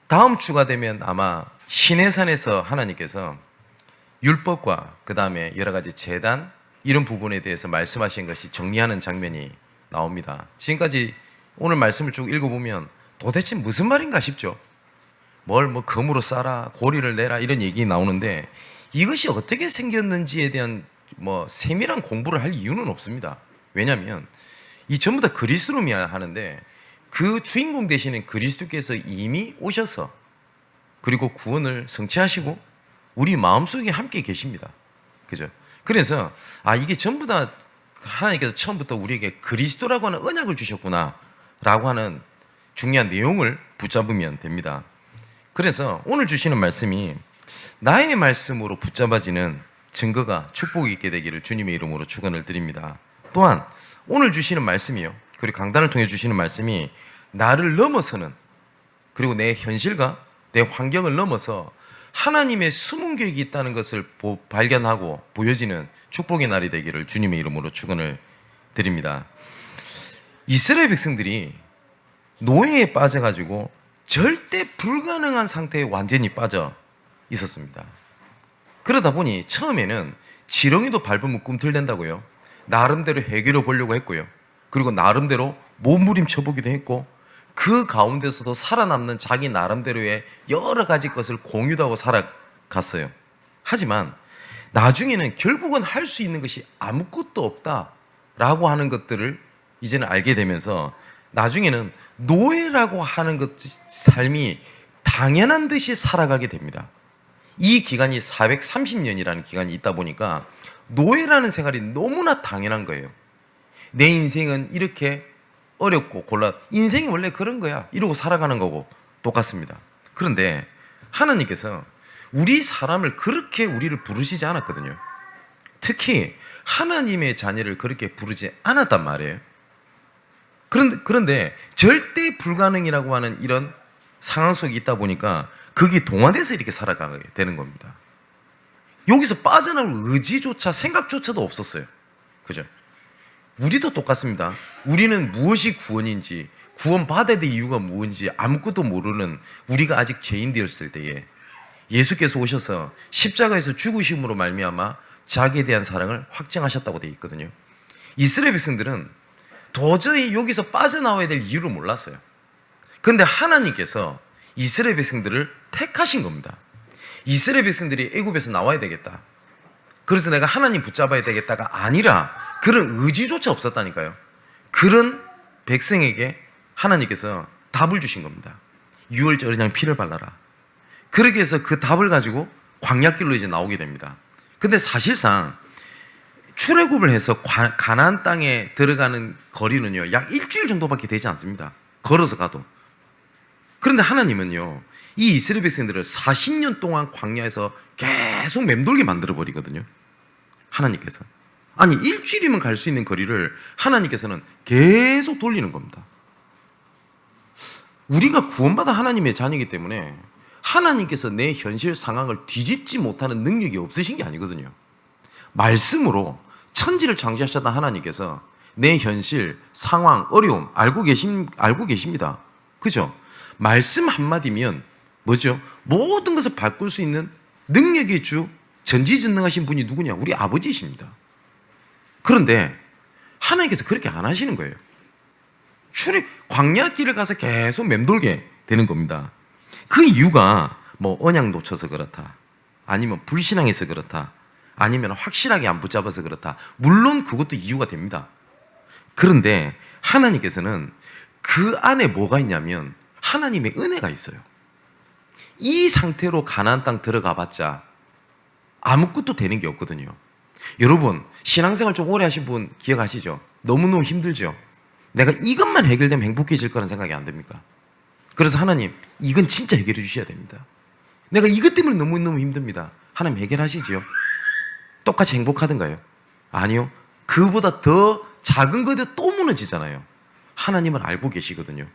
다음 주가 되면 아마 시내산에서 하나님께서 율법과 그 다음에 여러 가지 제단 이런 부분에 대해서 말씀하신 것이 정리하는 장면이 나옵니다. 지금까지 오늘 말씀을 쭉 읽어보면 도대체 무슨 말인가 싶죠. 뭘 금으로 싸라, 고리를 내라 이런 얘기 나오는데 이것이 어떻게 생겼는지에 대한 세밀한 공부를 할 이유는 없습니다. 왜냐하면 이 전부 다 그리스도로만 하는데 그 주인공 되시는 그리스도께서 이미 오셔서 그리고 구원을 성취하시고 우리 마음속에 함께 계십니다. 그죠? 그래서 이게 전부 다 하나님께서 처음부터 우리에게 그리스도라고 하는 언약을 주셨구나 라고 하는 중요한 내용을 붙잡으면 됩니다. 그래서 오늘 주시는 말씀이 나의 말씀으로 붙잡아지는 증거가 축복이 있게 되기를 주님의 이름으로 축원을 드립니다. 또한 오늘 주시는 말씀이요, 그리고 강단을 통해 주시는 말씀이 나를 넘어서는, 그리고 내 현실과 내 환경을 넘어서 하나님의 숨은 계획이 있다는 것을 발견하고 보여지는 축복의 날이 되기를 주님의 이름으로 축원을 드립니다. 이스라엘 백성들이 노예에 빠져가지고 절대 불가능한 상태에 완전히 빠져 있었습니다. 그러다 보니 처음에는 지렁이도 밟으면 꿈틀댄다고요. 나름대로 해결해 보려고 했고요. 그리고 나름대로 몸부림쳐보기도 했고 그 가운데서도 살아남는 자기 나름대로의 여러 가지 것을 공유도 하고 살아갔어요. 하지만 나중에는 결국은 할 수 있는 것이 아무것도 없다라고 하는 것들을 이제는 알게 되면서 나중에는 노예라고 하는 것 삶이 당연한 듯이 살아가게 됩니다. 이 기간이 430년이라는 기간이 있다 보니까 노예라는 생활이 너무나 당연한 거예요. 내 인생은 이렇게 어렵고 인생이 원래 그런 거야 이러고 살아가는 거고 똑같습니다. 그런데 하나님께서 우리 사람을 그렇게 우리를 부르시지 않았거든요. 특히 하나님의 자녀를 그렇게 부르지 않았단 말이에요. 그런데 절대 불가능이라고 하는 이런 상황 속에 있다 보니까 그게 동화돼서 이렇게 살아가게 되는 겁니다. 여기서 빠져나올 의지조차 생각조차도 없었어요. 그죠? 우리도 똑같습니다. 우리는 무엇이 구원인지, 구원받아야 될 이유가 무엇인지 아무것도 모르는 우리가 아직 죄인 되었을 때에 예수께서 오셔서 십자가에서 죽으심으로 말미암아 자기에 대한 사랑을 확증하셨다고 되어 있거든요. 이스라엘 백성들은 도저히 여기서 빠져나와야 될 이유를 몰랐어요. 그런데 하나님께서 이스라엘 백성들을 택하신 겁니다. 이스라엘 백성들이 애굽에서 나와야 되겠다, 그래서 내가 하나님 붙잡아야 되겠다가 아니라 그런 의지조차 없었다니까요. 그런 백성에게 하나님께서 답을 주신 겁니다. 유월절 그냥 피를 발라라. 그렇게 해서 그 답을 가지고 광야길로 이제 나오게 됩니다. 근데 사실상 출애굽을 해서 가나안 땅에 들어가는 거리는요 약 일주일 정도밖에 되지 않습니다. 걸어서 가도. 그런데 하나님은요 이 이스라엘 백성들을 40년 동안 광야에서 계속 맴돌게 만들어 버리거든요. 하나님께서. 아니 일주일이면 갈 수 있는 거리를 하나님께서는 계속 돌리는 겁니다. 우리가 구원받아 하나님의 자녀이기 때문에 하나님께서 내 현실 상황을 뒤집지 못하는 능력이 없으신 게 아니거든요. 말씀으로 천지를 창조하셨던 하나님께서 내 현실, 상황, 어려움 알고 계십니다. 그죠? 말씀 한마디면 뭐죠? 모든 것을 바꿀 수 있는 능력의 주, 전지전능하신 분이 누구냐? 우리 아버지이십니다. 그런데 하나님께서 그렇게 안 하시는 거예요. 광야길을 가서 계속 맴돌게 되는 겁니다. 그 이유가 언약 놓쳐서 그렇다, 아니면 불신앙해서 그렇다, 아니면 확실하게 안 붙잡아서 그렇다. 물론 그것도 이유가 됩니다. 그런데 하나님께서는 그 안에 뭐가 있냐면 하나님의 은혜가 있어요. 이 상태로 가나안 땅 들어가 봤자 아무것도 되는 게 없거든요. 여러분 신앙생활 좀 오래 하신 분 기억하시죠? 너무너무 힘들죠? 내가 이것만 해결되면 행복해질 거라는 생각이 안 됩니까? 그래서 하나님 이건 진짜 해결해 주셔야 됩니다. 내가 이것 때문에 너무너무 힘듭니다. 하나님 해결하시지요? 똑같이 행복하던가요? 아니요. 그보다 더 작은 것도 또 무너지잖아요. 하나님은 알고 계시거든요.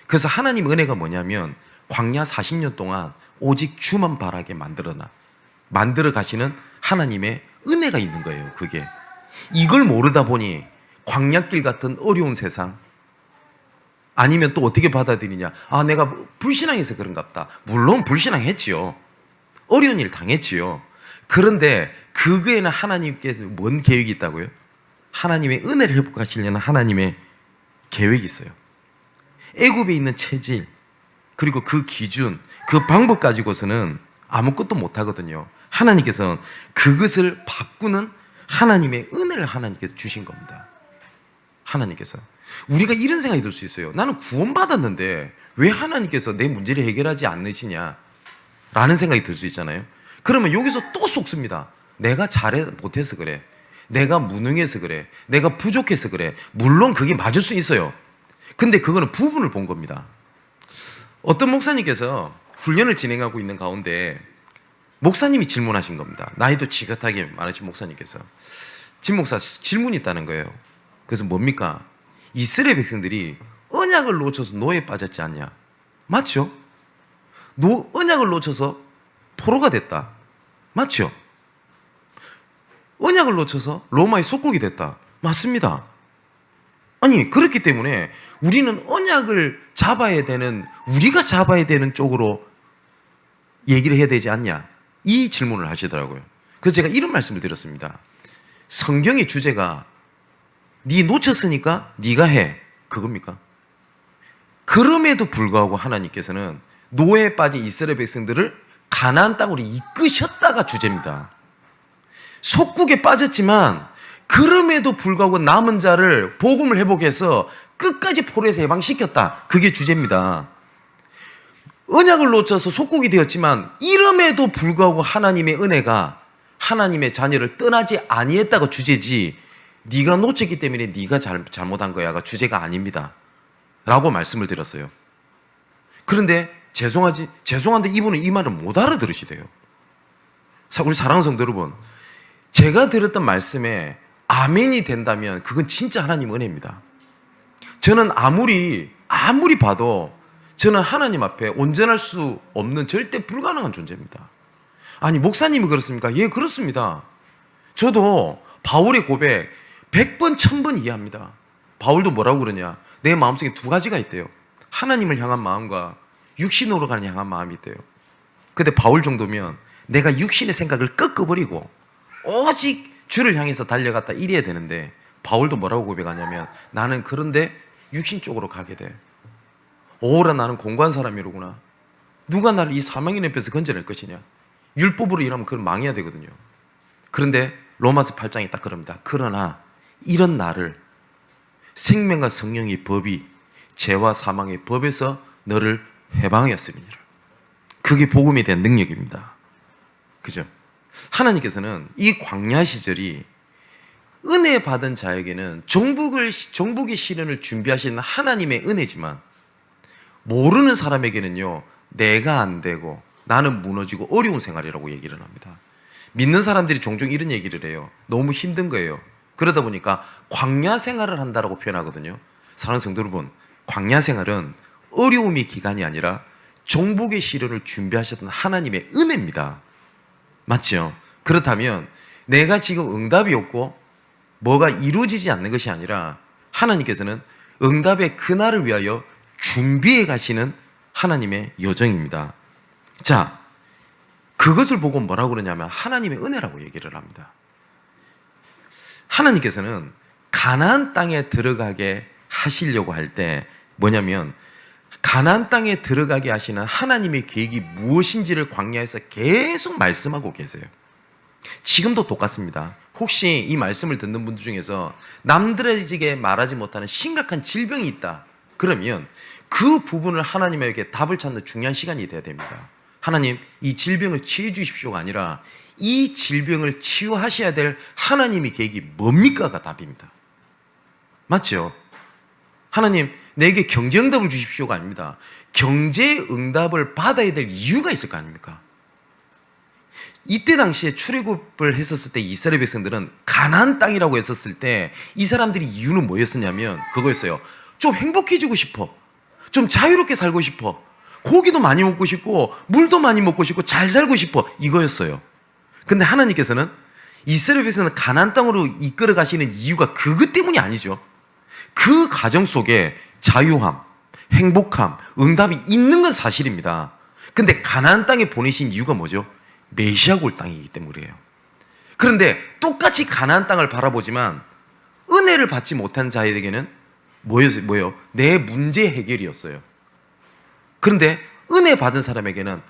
그래서 하나님 은혜가 뭐냐면 광야 40년 동안 오직 주만 바라게 만들어 가시는 하나님의 은혜가 있는 거예요. 그게 이걸 모르다 보니 광야길 같은 어려운 세상, 아니면 또 어떻게 받아들이냐? 아, 내가 불신앙해서 그런갑다. 물론 불신앙했지요. 어려운 일 당했지요. 그런데 그거에는 하나님께서 뭔 계획이 있다고요? 하나님의 은혜를 회복하시려는 하나님의 계획이 있어요. 애굽에 있는 체질, 그리고 그 기준, 그 방법 가지고서는 아무것도 못하거든요. 하나님께서는 그것을 바꾸는 하나님의 은혜를 하나님께서 주신 겁니다. 하나님께서. 우리가 이런 생각이 들 수 있어요. 나는 구원받았는데 왜 하나님께서 내 문제를 해결하지 않으시냐? 라는 생각이 들 수 있잖아요. 그러면 여기서 또 속습니다. 내가 못해서 그래. 내가 무능해서 그래. 내가 부족해서 그래. 물론 그게 맞을 수 있어요. 근데 그거는 부분을 본 겁니다. 어떤 목사님께서 훈련을 진행하고 있는 가운데 목사님이 질문하신 겁니다. 나이도 지긋하게 많으신 목사님께서. 진 목사, 질문이 있다는 거예요. 그래서 뭡니까? 이스라엘 백성들이 언약을 놓쳐서 노예에 빠졌지 않냐? 맞죠? 언약을 놓쳐서 포로가 됐다. 맞죠? 언약을 놓쳐서 로마의 속국이 됐다. 맞습니다. 아니, 그렇기 때문에 우리는 언약을 우리가 잡아야 되는 쪽으로 얘기를 해야 되지 않냐? 이 질문을 하시더라고요. 그래서 제가 이런 말씀을 드렸습니다. 성경의 주제가 네 놓쳤으니까 네가 해. 그겁니까? 그럼에도 불구하고 하나님께서는 노예에 빠진 이스라엘 백성들을 가나안 땅으로 이끄셨다가 주제입니다. 속국에 빠졌지만 그럼에도 불구하고 남은 자를 복음을 회복해서 끝까지 포로에서 해방시켰다. 그게 주제입니다. 언약을 놓쳐서 속국이 되었지만 이름에도 불구하고 하나님의 은혜가 하나님의 자녀를 떠나지 아니했다가 주제지, 네가 놓쳤기 때문에 네가 잘못한 거야가 주제가 아닙니다. 라고 말씀을 드렸어요. 그런데 죄송한데 이분은 이 말을 못 알아들으시대요. 우리 사랑하는 성도 여러분, 제가 들었던 말씀에 아멘이 된다면 그건 진짜 하나님 은혜입니다. 저는 아무리 봐도 저는 하나님 앞에 온전할 수 없는 절대 불가능한 존재입니다. 아니, 목사님이 그렇습니까? 예, 그렇습니다. 저도 바울의 고백 100번, 1000번 이해합니다. 바울도 뭐라고 그러냐? 내 마음속에 두 가지가 있대요. 하나님을 향한 마음과 육신으로 향한 마음이 있대요. 근데 바울 정도면 내가 육신의 생각을 꺾어버리고 오직 주를 향해서 달려갔다 이래야 되는데, 바울도 뭐라고 고백하냐면 나는 그런데 육신 쪽으로 가게 돼. 오라, 나는 공고한 사람이로구나. 누가 나를 이 사망의 늪에서 건져낼 것이냐? 율법으로 일하면 그건 망해야 되거든요. 그런데 로마서 8장이 딱 그럽니다. 그러나 이런 나를 생명과 성령의 법이 죄와 사망의 법에서 너를 해방하였음이니라. 그게 복음에 대한 능력입니다. 그죠? 하나님께서는 이 광야 시절이 은혜 받은 자에게는 정복의 시련을 준비하시는 하나님의 은혜지만, 모르는 사람에게는요, 내가 안 되고 나는 무너지고 어려운 생활이라고 얘기를 합니다. 믿는 사람들이 종종 이런 얘기를 해요. 너무 힘든 거예요. 그러다 보니까 광야 생활을 한다라고 표현하거든요. 사랑하는 성도 여러분, 광야 생활은 어려움의 기간이 아니라 정복의 시련을 준비하셨던 하나님의 은혜입니다. 맞죠? 그렇다면 내가 지금 응답이 없고 뭐가 이루어지지 않는 것이 아니라 하나님께서는 응답의 그날을 위하여 준비해 가시는 하나님의 여정입니다. 자, 그것을 보고 뭐라고 그러냐면 하나님의 은혜라고 얘기를 합니다. 하나님께서는 가나안 땅에 들어가게 하시려고 할 때 뭐냐면, 가나안 땅에 들어가게 하시는 하나님의 계획이 무엇인지를 광야에서 계속 말씀하고 계세요. 지금도 똑같습니다. 혹시 이 말씀을 듣는 분들 중에서 남들에게 말하지 못하는 심각한 질병이 있다, 그러면 그 부분을 하나님에게 답을 찾는 중요한 시간이 돼야 됩니다. 하나님, 이 질병을 치유해 주십시오가 아니라 이 질병을 치유하셔야 될 하나님의 계획이 뭡니까가 답입니다. 맞죠? 하나님, 내게 경제 응답을 주십시오가 아닙니다. 경제 응답을 받아야 될 이유가 있을 거 아닙니까? 이때 당시에 출애굽을 했었을 때 이스라엘 백성들은 가나안 땅이라고 했었을 때 이 사람들이 이유는 뭐였었냐면 그거였어요. 좀 행복해지고 싶어. 좀 자유롭게 살고 싶어. 고기도 많이 먹고 싶고 물도 많이 먹고 싶고 잘 살고 싶어. 이거였어요. 근데 하나님께서는 이스라엘 백성은 가나안 땅으로 이끌어 가시는 이유가 그것 때문이 아니죠. 그 과정 속에 자유함, 행복함, 응답이 있는 건 사실입니다. 근데 가나안 땅에 보내신 이유가 뭐죠? 메시아가 올 땅이기 때문이에요. 그런데 똑같이 가나안 땅을 바라보지만 은혜를 받지 못한 자에게는 뭐예요? 내 문제 해결이었어요. 그런데 은혜 받은 사람에게는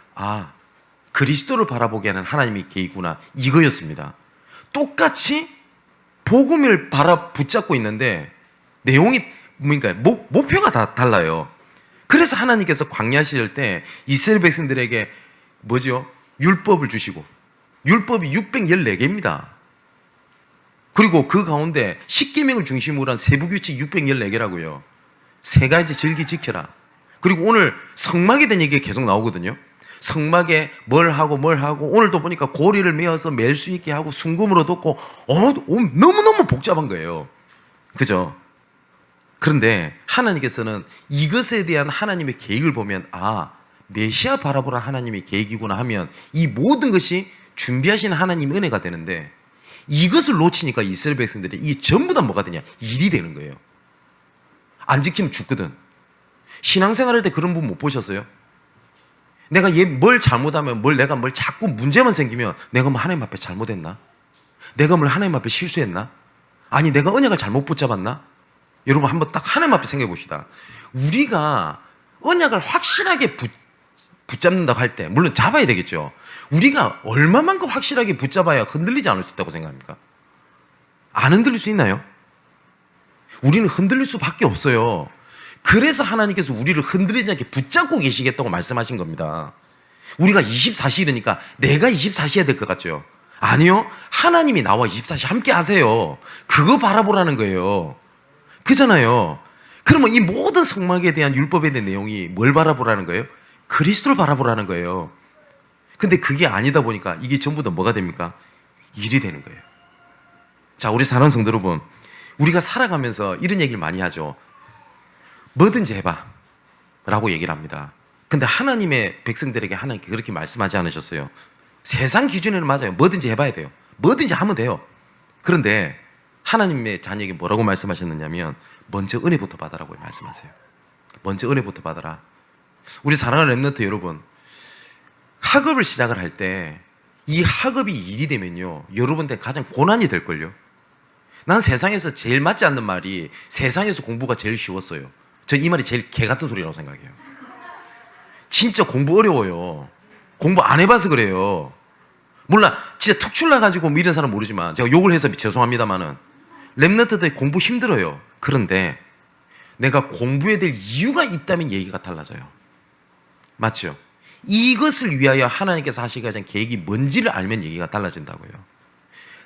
그리스도를 바라보게 하는 하나님의 계획이구나, 이거였습니다. 똑같이 복음을 붙잡고 있는데 내용이 뭡니까? 목표가 다 달라요. 그래서 하나님께서 광야 시절 때 이스라엘 백성들에게 뭐죠? 율법을 주시고, 율법이 614개입니다. 그리고 그 가운데 10계명을 중심으로 한 세부규칙 614개라고요. 세 가지 즐기 지켜라. 그리고 오늘 성막에 대한 얘기가 계속 나오거든요. 성막에 뭘 하고 오늘도 보니까 고리를 메어서 맬 수 있게 하고 순금으로 덮고 너무너무 복잡한 거예요. 그죠? 그런데 하나님께서는 이것에 대한 하나님의 계획을 보면 메시아 바라보라 하나님의 계획이구나 하면 이 모든 것이 준비하신 하나님의 은혜가 되는데, 이것을 놓치니까 이스라엘 백성들이 이게 전부 다 뭐가 되냐? 일이 되는 거예요. 안 지키면 죽거든. 신앙생활할 때 그런 분 못 보셨어요? 내가 뭘 잘못하면 내가 뭘 자꾸 문제만 생기면 내가 뭐 하나님 앞에 잘못했나? 내가 뭘 하나님 앞에 실수했나? 아니 내가 언약을 잘못 붙잡았나? 여러분 한번 딱 하나님 앞에 생각해 봅시다. 우리가 언약을 확실하게 붙잡는다고 할 때, 물론 잡아야 되겠죠. 우리가 얼마만큼 확실하게 붙잡아야 흔들리지 않을 수 있다고 생각합니까? 안 흔들릴 수 있나요? 우리는 흔들릴 수밖에 없어요. 그래서 하나님께서 우리를 흔들리지 않게 붙잡고 계시겠다고 말씀하신 겁니다. 우리가 24시이니까 내가 24시 해야 될 것 같죠? 아니요. 하나님이 나와 24시 함께 하세요. 그거 바라보라는 거예요. 그잖아요. 그러면 이 모든 성막에 대한 율법에 대한 내용이 뭘 바라보라는 거예요? 그리스도를 바라보라는 거예요. 근데 그게 아니다 보니까 이게 전부 다 뭐가 됩니까? 일이 되는 거예요. 자, 우리 사랑하는 성도 여러분, 우리가 살아가면서 이런 얘기를 많이 하죠. 뭐든지 해봐 라고 얘기를 합니다. 근데 하나님의 백성들에게 하나님께 그렇게 말씀하지 않으셨어요. 세상 기준에는 맞아요. 뭐든지 해봐야 돼요. 뭐든지 하면 돼요. 그런데 하나님의 자녀에게 뭐라고 말씀하셨느냐면 먼저 은혜부터 받으라고 말씀하세요. 먼저 은혜부터 받아라. 우리 사랑하는 랩런트 여러분, 학업을 시작을 할 때 이 학업이 일이 되면요, 여러분한테 가장 고난이 될걸요. 난 세상에서 제일 맞지 않는 말이 세상에서 공부가 제일 쉬웠어요. 전 이 말이 제일 개 같은 소리라고 생각해요. 진짜 공부 어려워요. 공부 안 해봐서 그래요. 몰라, 진짜 툭 출나가지고 뭐 이런 사람 모르지만 제가 욕을 해서 죄송합니다만은 랩런트들 공부 힘들어요. 그런데 내가 공부해야 될 이유가 있다면 얘기가 달라져요. 맞죠? 이것을 위하여 하나님께서 하시고자 하신 계획이 뭔지를 알면 얘기가 달라진다고요.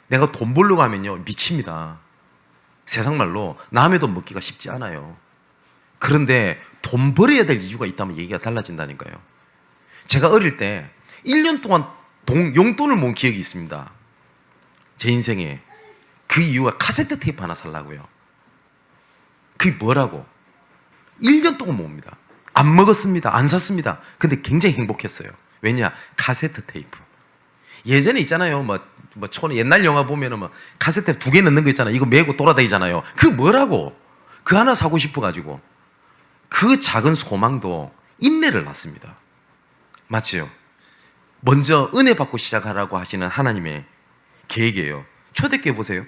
내가 돈 벌려고 하면요, 미칩니다. 세상 말로 남의 돈 먹기가 쉽지 않아요. 그런데 돈 벌어야 될 이유가 있다면 얘기가 달라진다니까요. 제가 어릴 때 1년 동안 용돈을 모은 기억이 있습니다. 제 인생에. 그 이유가 카세트 테이프 하나 살라고요. 그게 뭐라고? 1년 동안 모읍니다. 안 먹었습니다. 안 샀습니다. 근데 굉장히 행복했어요. 왜냐? 카세트 테이프. 예전에 있잖아요. 옛날 영화 보면은 카세트 2개 넣는 거 있잖아요. 이거 메고 돌아다니잖아요. 그 뭐라고? 그 하나 사고 싶어가지고. 그 작은 소망도 인내를 낳습니다. 맞지요? 먼저 은혜 받고 시작하라고 하시는 하나님의 계획이에요. 초대교회 보세요.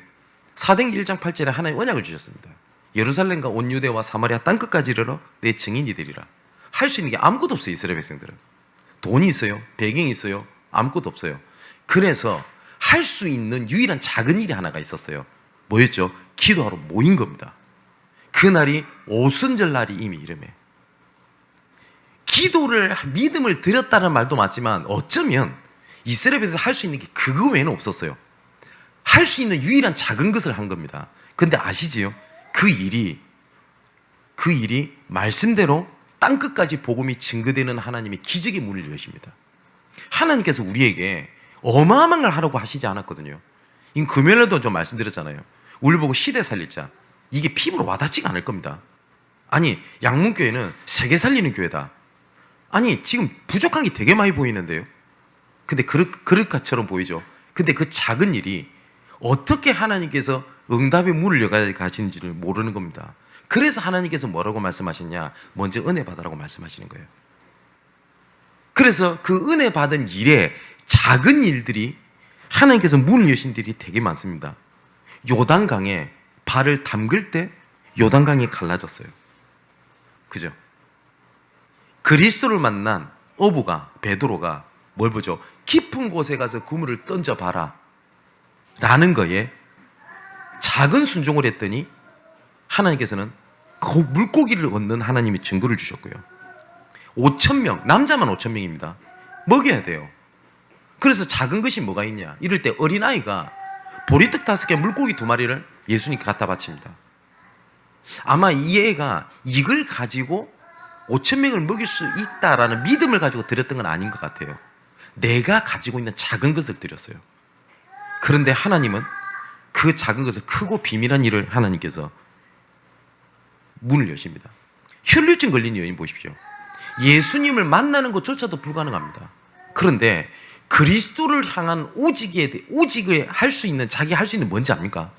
사도행전 1장 8절에 하나님 언약을 주셨습니다. 예루살렘과 온 유대와 사마리아 땅끝까지 이르러 내 증인이 되리라. 할 수 있는 게 아무것도 없어요. 이스라엘 백성들은. 돈이 있어요. 배경이 있어요. 아무것도 없어요. 그래서 할 수 있는 유일한 작은 일이 하나가 있었어요. 뭐였죠? 기도하러 모인 겁니다. 그날이 오순절 날이 이미 이름에. 기도를, 믿음을 드렸다는 말도 맞지만 어쩌면 이스라엘에서 할 수 있는 게 그거 외에는 없었어요. 할 수 있는 유일한 작은 것을 한 겁니다. 근데 아시지요? 그 일이 말씀대로 땅끝까지 복음이 증거되는 하나님의 기적의 문을 여십니다. 하나님께서 우리에게 어마어마한 걸 하라고 하시지 않았거든요. 이 금요일에도 좀 말씀드렸잖아요. 우리 보고 시대 살릴 자. 이게 피부로 와닿지가 않을 겁니다. 아니, 양문교회는 세계 살리는 교회다. 아니, 지금 부족한 게 되게 많이 보이는데요. 근데 그럴 것처럼 보이죠. 근데 그 작은 일이 어떻게 하나님께서 응답의 문을 열어가시는지를 모르는 겁니다. 그래서 하나님께서 뭐라고 말씀하셨냐? 먼저 은혜 받으라고 말씀하시는 거예요. 그래서 그 은혜 받은 일에 작은 일들이 하나님께서 문을 여신 일이 되게 많습니다. 요단강에 발을 담글 때 요단강이 갈라졌어요. 그죠? 그리스도를 만난 어부가, 베드로가 뭘 보죠? 깊은 곳에 가서 그물을 던져봐라 라는 거에 작은 순종을 했더니 하나님께서는 그 물고기를 얻는 하나님의 증거를 주셨고요. 5,000명, 남자만 5,000명입니다. 먹여야 돼요. 그래서 작은 것이 뭐가 있냐? 이럴 때 어린아이가 보리떡 5개, 물고기 2마리를 예수님께 갖다 바칩니다. 아마 이 애가 이걸 가지고 5,000명을 먹일 수 있다라는 믿음을 가지고 드렸던 건 아닌 것 같아요. 내가 가지고 있는 작은 것을 드렸어요. 그런데 하나님은 그 작은 것을 크고 비밀한 일을 하나님께서 문을 여십니다. 혈류증 걸린 여인 보십시오. 예수님을 만나는 것조차도 불가능합니다. 그런데 그리스도를 향한 오직을 할 수 있는, 자기 할 수 있는 뭔지 압니까?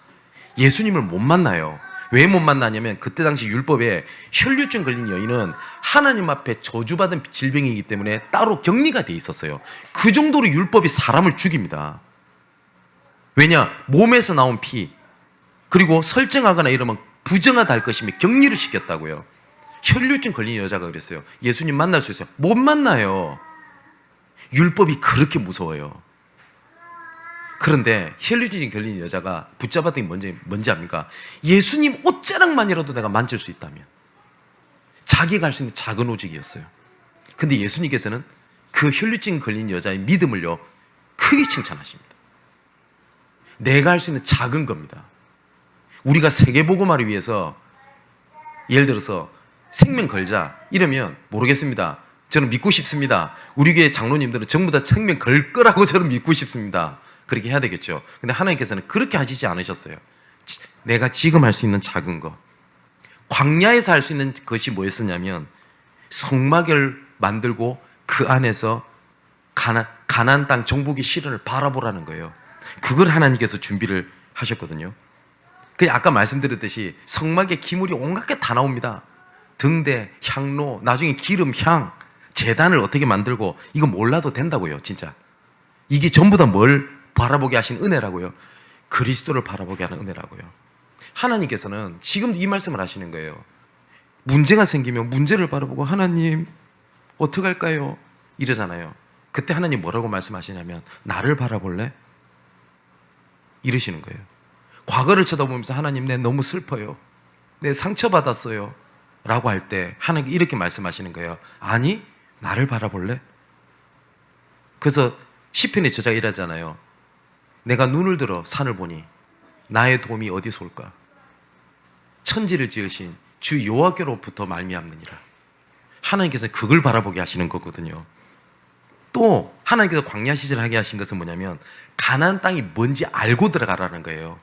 예수님을 못 만나요. 왜 못 만나냐면 그때 당시 율법에 혈류증 걸린 여인은 하나님 앞에 저주받은 질병이기 때문에 따로 격리가 돼 있었어요. 그 정도로 율법이 사람을 죽입니다. 왜냐? 몸에서 나온 피, 그리고 설정하거나 이러면 부정하다 할 것이며 격리를 시켰다고요. 혈류증 걸린 여자가 그랬어요. 예수님 만날 수 있어요? 못 만나요. 율법이 그렇게 무서워요. 그런데 혈류증이 걸린 여자가 붙잡았던 게 뭔지 압니까? 예수님 옷자락만이라도 내가 만질 수 있다면. 자기가 할 수 있는 작은 오직이었어요. 근데 예수님께서는 그 혈류증 걸린 여자의 믿음을요, 크게 칭찬하십니다. 내가 할 수 있는 작은 겁니다. 우리가 세계복음화를 위해서 예를 들어서 생명 걸자 이러면 모르겠습니다. 저는 믿고 싶습니다. 우리 교회 장로님들은 전부 다 생명 걸 거라고 저는 믿고 싶습니다. 그렇게 해야 되겠죠. 근데 하나님께서는 그렇게 하시지 않으셨어요. 내가 지금 할 수 있는 작은 거. 광야에서 할 수 있는 것이 뭐였었냐면 성막을 만들고 그 안에서 가나안 땅 정복의 시련을 바라보라는 거예요. 그걸 하나님께서 준비를 하셨거든요. 그 아까 말씀드렸듯이 성막에 기물이 온갖 게 다 나옵니다. 등대, 향로, 나중에 기름, 향, 제단을 어떻게 만들고, 이거 몰라도 된다고요. 진짜 이게 전부 다 뭘 바라보게 하신 은혜라고요? 그리스도를 바라보게 하는 은혜라고요. 하나님께서는 지금 이 말씀을 하시는 거예요. 문제가 생기면 문제를 바라보고 하나님 어떡할까요? 이러잖아요. 그때 하나님 뭐라고 말씀하시냐면 나를 바라볼래? 이러시는 거예요. 과거를 쳐다보면서 하나님 내 너무 슬퍼요. 내 상처받았어요. 라고 할 때 하나님 이렇게 말씀하시는 거예요. 아니 나를 바라볼래? 그래서 시편의 저자가 이러잖아요. 내가 눈을 들어 산을 보니 나의 도움이 어디서 올까? 천지를 지으신 주 여호와께로부터 말미암느니라. 하나님께서 그걸 바라보게 하시는 거거든요. 또 하나님께서 광야 시절을 하게 하신 것은 뭐냐면 가나안 땅이 뭔지 알고 들어가라는 거예요.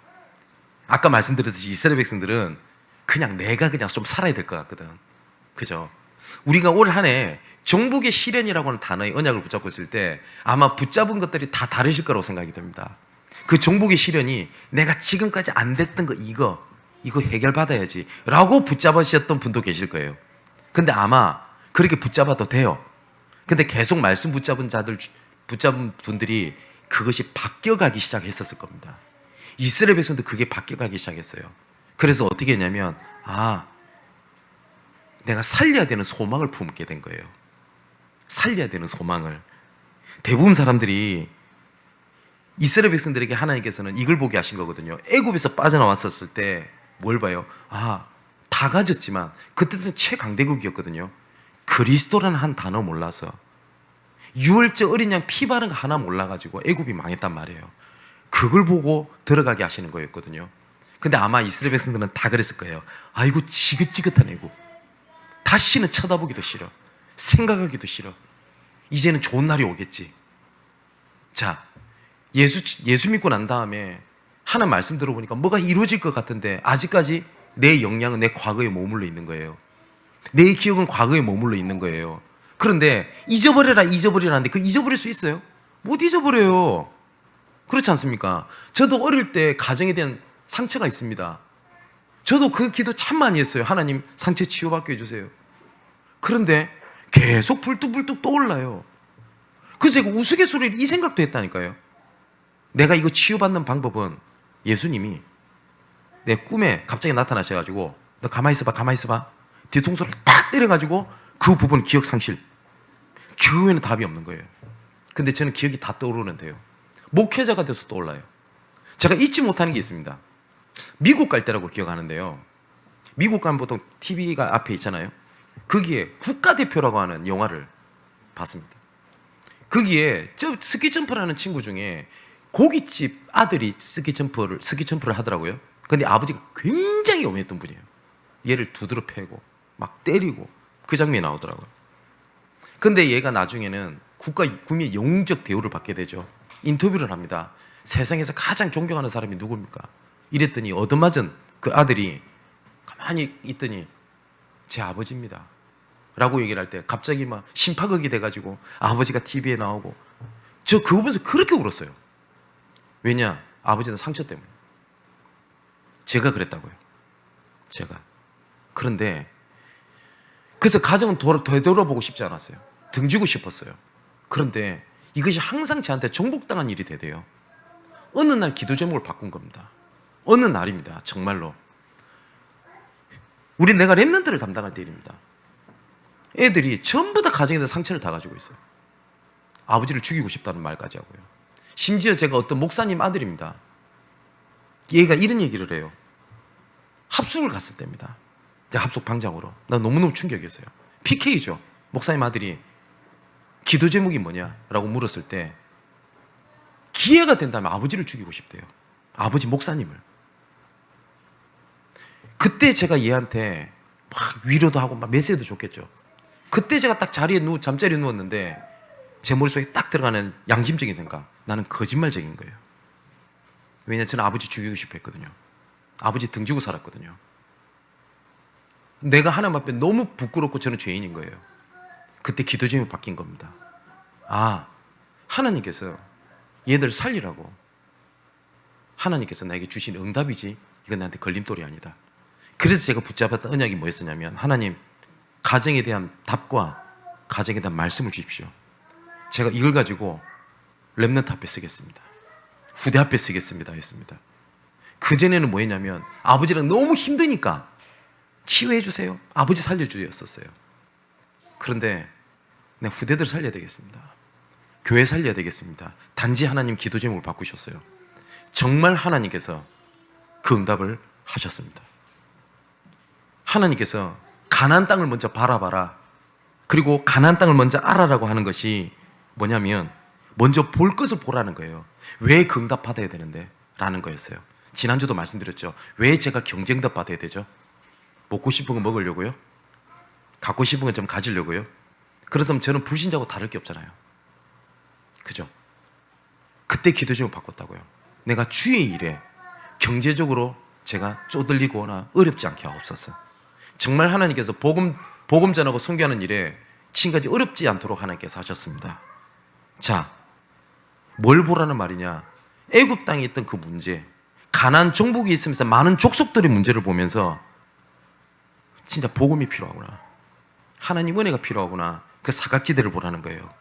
아까 말씀드렸듯이 이스라엘 백성들은 그냥 내가 그냥 좀 살아야 될 것 같거든. 그죠? 우리가 올 한 해 정복의 시련이라고 하는 단어의 언약을 붙잡고 있을 때 아마 붙잡은 것들이 다 다르실 거라고 생각이 듭니다. 그 정복의 시련이 내가 지금까지 안 됐던 거 이거 해결받아야지 라고 붙잡으셨던 분도 계실 거예요. 근데 아마 그렇게 붙잡아도 돼요. 근데 계속 말씀 붙잡은 분들이 그것이 바뀌어가기 시작했었을 겁니다. 이스라엘 백성도 그게 바뀌어가기 시작했어요. 그래서 어떻게 했냐면 내가 살려야 되는 소망을 품게 된 거예요. 살려야 되는 소망을. 대부분 사람들이 이스라엘 백성들에게 하나님께서는 이걸 보게 하신 거거든요. 애굽에서 빠져나왔었을 때 뭘 봐요? 다 가졌지만 그때는 최강대국이었거든요. 그리스도라는 한 단어 몰라서 유월절 어린 양 피 바른 거 하나 몰라가지고 애굽이 망했단 말이에요. 그걸 보고 들어가게 하시는 거였거든요. 근데 아마 이스라엘 백성들은 다 그랬을 거예요. 아이고 지긋지긋한 애굽. 다시는 쳐다보기도 싫어. 생각하기도 싫어. 이제는 좋은 날이 오겠지. 자, 예수 믿고 난 다음에 하나 말씀 들어보니까 뭐가 이루어질 것 같은데 아직까지 내 역량은 내 과거에 머물러 있는 거예요. 내 기억은 과거에 머물러 있는 거예요. 그런데 잊어버리라는데 그 잊어버릴 수 있어요? 못 잊어버려요. 그렇지 않습니까? 저도 어릴 때 가정에 대한 상처가 있습니다. 저도 그 기도 참 많이 했어요. 하나님 상처 치유받게 해주세요. 그런데 계속 불뚝불뚝 떠올라요. 그래서 제가 우스갯소리를 이 생각도 했다니까요. 내가 이거 치유받는 방법은 예수님이 내 꿈에 갑자기 나타나셔가지고 너 가만히 있어봐, 가만히 있어봐. 뒤통수를 딱 때려가지고 그 부분 기억 상실. 그 외에는 답이 없는 거예요. 근데 저는 기억이 다 떠오르는데요. 목회자가 돼서 떠올라요. 제가 잊지 못하는 게 있습니다. 미국 갈 때라고 기억하는데요. 미국 가면 보통 TV가 앞에 있잖아요. 거기에 국가대표라고 하는 영화를 봤습니다. 거기에 저 스키점프라는 친구 중에 고깃집 아들이 스키점프를 하더라고요. 근데 아버지가 굉장히 엄했던 분이에요. 얘를 두드러 패고 막 때리고 그 장면이 나오더라고요. 근데 얘가 나중에는 국민의 영웅적 대우를 받게 되죠. 인터뷰를 합니다. 세상에서 가장 존경하는 사람이 누굽니까? 이랬더니 얻어맞은 그 아들이 가만히 있더니 제 아버지입니다 라고 얘기를 할 때 갑자기 막 심파극이 돼가지고 아버지가 TV에 나오고 저 그거 보면서 그렇게 울었어요. 왜냐? 아버지는 상처 때문에. 제가 그랬다고요. 제가. 그런데 그래서 가정은 되돌아보고 싶지 않았어요. 등지고 싶었어요. 그런데 이것이 항상 저한테 정복당한 일이 되대요. 어느 날 기도 제목을 바꾼 겁니다. 어느 날입니다. 정말로. 내가 랩런트를 담당할 때 일입니다. 애들이 전부 다 가정에 대한 상처를 다 가지고 있어요. 아버지를 죽이고 싶다는 말까지 하고요. 심지어 제가 어떤 목사님 아들입니다. 얘가 이런 얘기를 해요. 합숙을 갔을 때입니다. 합숙 방장으로. 나 너무너무 충격이었어요. PK죠. 목사님 아들이 기도 제목이 뭐냐라고 물었을 때 기회가 된다면 아버지를 죽이고 싶대요. 아버지 목사님을. 그때 제가 얘한테 막 위로도 하고 막 메시지도 줬겠죠. 그때 제가 딱 잠자리에 누웠는데 제 머릿속에 딱 들어가는 양심적인 생각, 나는 거짓말쟁인 거예요. 왜냐하면 저는 아버지 죽이고 싶어 했거든요. 아버지 등지고 살았거든요. 내가 하나님 앞에 너무 부끄럽고 저는 죄인인 거예요. 그때 기도 제목이 바뀐 겁니다. 아, 하나님께서 얘들 살리라고 하나님께서 나에게 주신 응답이지 이건 나한테 걸림돌이 아니다. 그래서 제가 붙잡았던 언약이 뭐였었냐면 하나님, 가정에 대한 답과 가정에 대한 말씀을 주십시오. 제가 이걸 가지고 랩런트 앞에 쓰겠습니다. 후대 앞에 쓰겠습니다 했습니다. 그전에는 뭐 했냐면 아버지랑 너무 힘드니까 치유해 주세요, 아버지 살려주셨었어요. 그런데 내가 후대들 살려야 되겠습니다. 교회 살려야 되겠습니다. 단지 하나님 기도 제목을 바꾸셨어요. 정말 하나님께서 그 응답을 하셨습니다. 하나님께서 가나안 땅을 먼저 바라봐라, 그리고 가나안 땅을 먼저 알아라고 하는 것이 뭐냐면 먼저 볼 것을 보라는 거예요. 왜 그 응답 받아야 되는데? 라는 거였어요. 지난주도 말씀드렸죠. 왜 제가 경쟁답 받아야 되죠? 먹고 싶은 거 먹으려고요? 갖고 싶은 거 좀 가지려고요? 그렇다면 저는 불신자하고 다를 게 없잖아요. 그죠? 그때 기도 제목 바꿨다고요. 내가 주의 일에 경제적으로 제가 쪼들리거나 어렵지 않게 하옵소서. 정말 하나님께서 복음 전하고 선교하는 일에 지금까지 어렵지 않도록 하나님께서 하셨습니다. 자, 뭘 보라는 말이냐? 애굽 땅에 있던 그 문제, 가나안 정복이 있으면서 많은 족속들의 문제를 보면서 진짜 복음이 필요하구나, 하나님 은혜가 필요하구나, 그 사각지대를 보라는 거예요.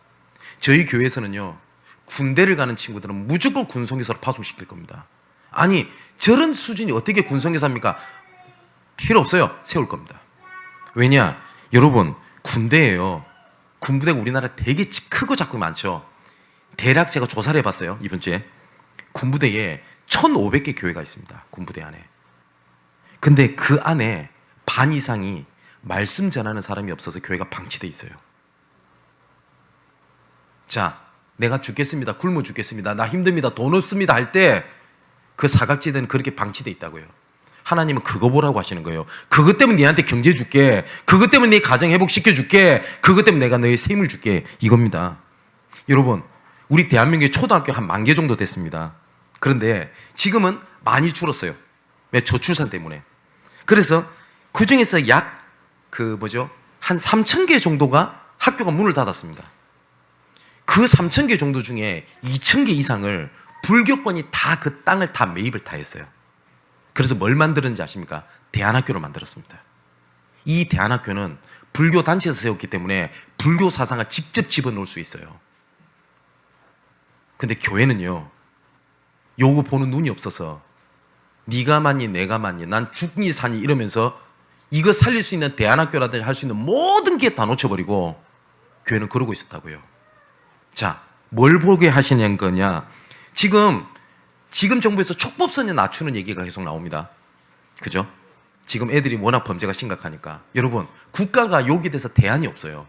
저희 교회에서는요, 군대를 가는 친구들은 무조건 군성교사로 파송시킬 겁니다. 아니, 저런 수준이 어떻게 군성교사입니까? 필요 없어요. 세울 겁니다. 왜냐? 여러분, 군대예요. 군부대가 우리나라 되게 크고 작고 많죠. 대략 제가 조사를 해봤어요. 이번 주에 군부대에 1,500개 교회가 있습니다. 군부대 안에. 근데 그 안에 반 이상이 말씀 전하는 사람이 없어서 교회가 방치돼 있어요. 자, 내가 죽겠습니다, 굶어 죽겠습니다, 나 힘듭니다, 돈 없습니다 할 때 그 사각지대는 그렇게 방치돼 있다고요. 하나님은 그거 보라고 하시는 거예요. 그것 때문에 너한테 경제 줄게, 그것 때문에 네 가정 회복시켜 줄게, 그것 때문에 내가 너의 셈을 줄게, 이겁니다. 여러분, 우리 대한민국의 초등학교 한 10,000개 정도 됐습니다. 그런데 지금은 많이 줄었어요. 왜? 저출산 때문에. 그래서 그 중에서 한 3,000개 정도가 학교가 문을 닫았습니다. 그 3,000개 정도 중에 2,000개 이상을 불교권이 다 그 땅을 다 매입을 다 했어요. 그래서 뭘 만들었는지 아십니까? 대안학교를 만들었습니다. 이 대안학교는 불교 단체에서 세웠기 때문에 불교 사상을 직접 집어넣을 수 있어요. 근데 교회는요, 요거 보는 눈이 없어서 네가 맞니 내가 맞니 난 죽니 사니 이러면서 이거 살릴 수 있는 대안학교라든지 할 수 있는 모든 게 다 놓쳐버리고 교회는 그러고 있었다고요. 자, 뭘 보게 하시는 거냐? 지금 정부에서 촉법소년 낮추는 얘기가 계속 나옵니다. 그죠? 지금 애들이 워낙 범죄가 심각하니까. 여러분, 국가가 여기에 대해서 대안이 없어요.